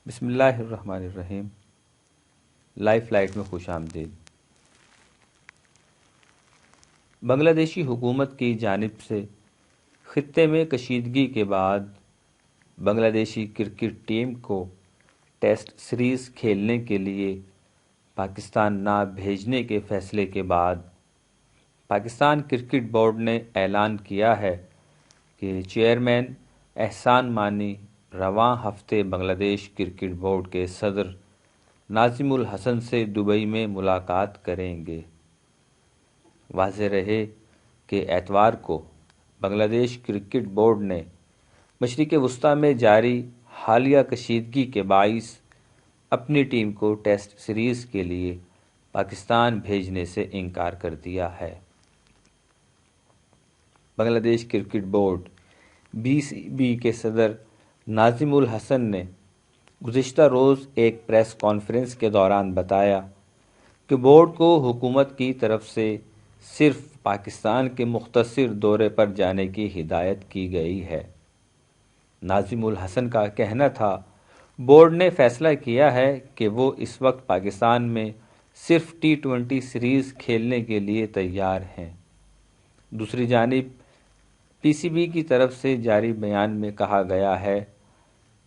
بسم اللہ الرحمن الرحیم۔ لائف لائٹ میں خوش آمدید۔ بنگلہ دیشی حکومت کی جانب سے خطے میں کشیدگی کے بعد بنگلہ دیشی کرکٹ ٹیم کو ٹیسٹ سیریز کھیلنے کے لیے پاکستان نہ بھیجنے کے فیصلے کے بعد پاکستان کرکٹ بورڈ نے اعلان کیا ہے کہ چیئرمین احسان مانی رواں ہفتے بنگلہ دیش کرکٹ بورڈ کے صدر ناظم الحسن سے دبئی میں ملاقات کریں گے۔ واضح رہے کہ اتوار کو بنگلہ دیش کرکٹ بورڈ نے مشرق وسطیٰ میں جاری حالیہ کشیدگی کے باعث اپنی ٹیم کو ٹیسٹ سیریز کے لیے پاکستان بھیجنے سے انکار کر دیا ہے۔ بنگلہ دیش کرکٹ بورڈ BCB کے صدر ناظم الحسن نے گزشتہ روز ایک پریس کانفرنس کے دوران بتایا کہ بورڈ کو حکومت کی طرف سے صرف پاکستان کے مختصر دورے پر جانے کی ہدایت کی گئی ہے۔ ناظم الحسن کا کہنا تھا، بورڈ نے فیصلہ کیا ہے کہ وہ اس وقت پاکستان میں صرف T20 سیریز کھیلنے کے لیے تیار ہیں۔ دوسری جانب PCB کی طرف سے جاری بیان میں کہا گیا ہے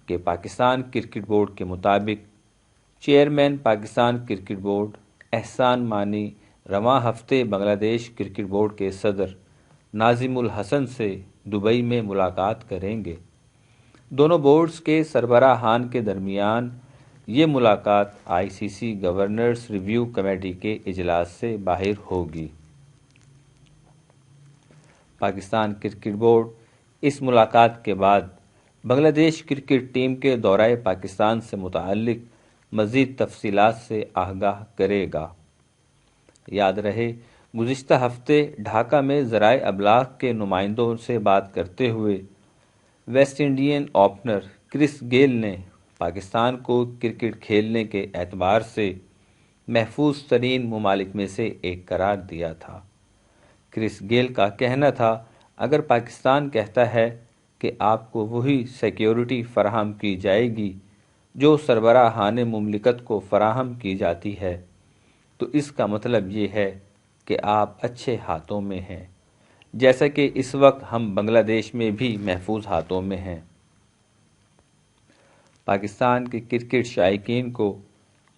کہ پاکستان کرکٹ بورڈ کے مطابق chairman Pakistan cricket board Ehsan Mani رواں ہفتے بنگلہ دیش کرکٹ بورڈ کے صدر ناظم الحسن سے دبئی میں ملاقات کریں گے۔ دونوں بورڈز کے سربراہان کے درمیان یہ ملاقات ICC گورنرز ریویو کمیٹی کے اجلاس سے باہر ہوگی۔ پاکستان کرکٹ بورڈ اس ملاقات کے بعد بنگلہ دیش کرکٹ ٹیم کے دورہ پاکستان سے متعلق مزید تفصیلات سے آگاہ کرے گا۔ یاد رہے، گزشتہ ہفتے ڈھاکہ میں ذرائع ابلاغ کے نمائندوں سے بات کرتے ہوئے ویسٹ انڈین اوپنر کرس گیل نے پاکستان کو کرکٹ کھیلنے کے اعتبار سے محفوظ ترین ممالک میں سے ایک قرار دیا تھا۔ کرس گیل کا کہنا تھا، اگر پاکستان کہتا ہے کہ آپ کو وہی سیکیورٹی فراہم کی جائے گی جو سربراہان مملکت کو فراہم کی جاتی ہے، تو اس کا مطلب یہ ہے کہ آپ اچھے ہاتھوں میں ہیں، جیسا کہ اس وقت ہم بنگلہ دیش میں بھی محفوظ ہاتھوں میں ہیں۔ پاکستان کے کرکٹ شائقین کو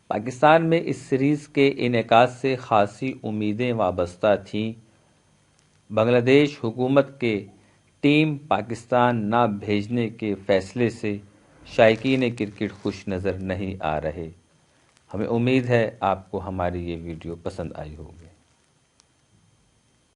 پاکستان میں اس سیریز کے انعقاد سے خاصی امیدیں وابستہ تھیں۔ بنگلہ دیش حکومت کے ٹیم پاکستان نہ بھیجنے کے فیصلے سے شائقین کرکٹ خوش نظر نہیں آ رہے۔ ہمیں امید ہے آپ کو ہماری یہ ویڈیو پسند آئی ہوگی۔